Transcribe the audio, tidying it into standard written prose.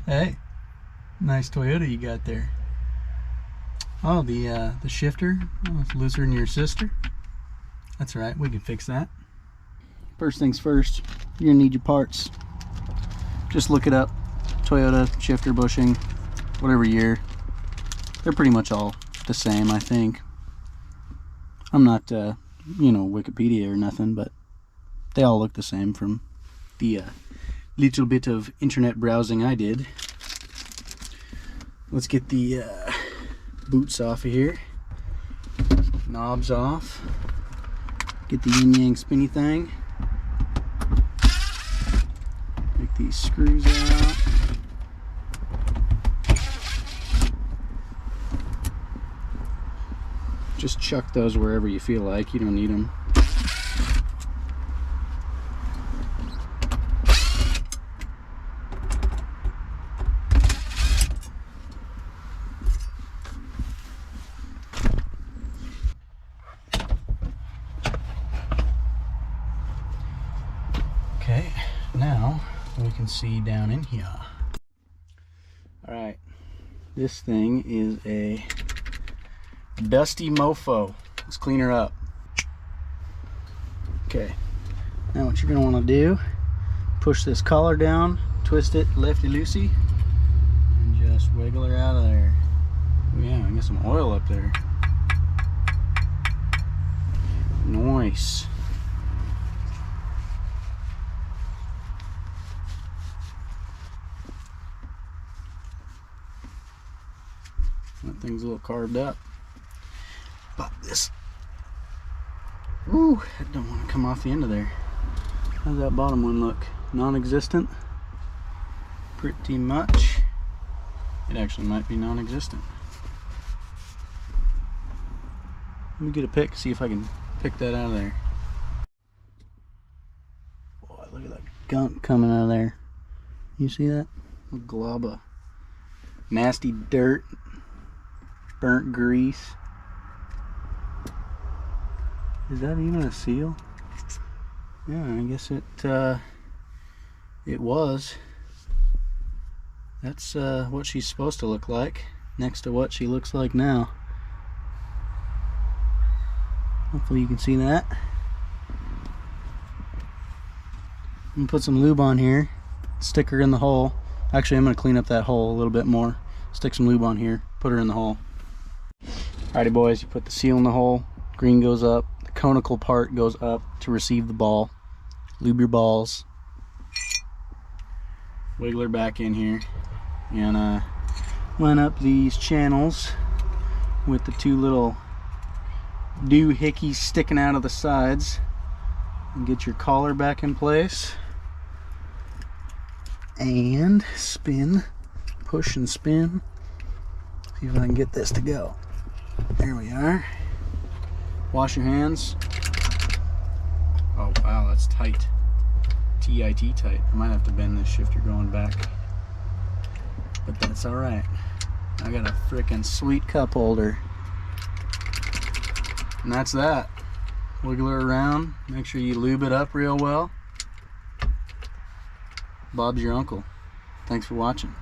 Hey, nice Toyota you got there. Oh, the shifter. Oh, it's looser than your sister. That's all right. We can fix that. First things first, you're gonna need your parts. Just look it up. Toyota shifter bushing, whatever year. They're pretty much all the same, I think. I'm not, Wikipedia or nothing, but they all look the same from the little bit of internet browsing I did. Let's get the boots off of here. Knobs off. Get the yin yang spinny thing. Take these screws out. Just chuck those wherever you feel like. You don't need them. Okay, now we can see down in here. Alright, this thing is a dusty mofo. Let's clean her up. Okay, now what you're going to want to do, push this collar down, twist it lefty-loosey, and just wiggle her out of there. Oh yeah, I got some oil up there. Nice. That thing's a little carved up. But this, ooh, I don't want to come off the end of there. How's that bottom one look? Non-existent? Pretty much. It actually might be non-existent. Let me get a pick, see if I can pick that out of there. Boy, look at that gunk coming out of there. You see that? A glob of nasty dirt, burnt grease. Is that even a seal? Yeah, I guess it was. That's what she's supposed to look like, next to what she looks like now. Hopefully you can see that. I'm gonna put some lube on here, stick her in the hole. Actually, I'm gonna clean up that hole a little bit more. Stick some lube on here, put her in the hole. Alrighty boys, you put the seal in the hole, green goes up, the conical part goes up to receive the ball. Lube your balls. Wiggle her back in here. And line up these channels with the two little doohickeys sticking out of the sides. And get your collar back in place. And spin. Push and spin. See if I can get this to go. There we are. Wash your hands. Oh wow, that's tight. TIT tight. I might have to bend this shifter going back. But that's alright. I got a frickin' sweet cup holder. And that's that. Wiggle her around. Make sure you lube it up real well. Bob's your uncle. Thanks for watching.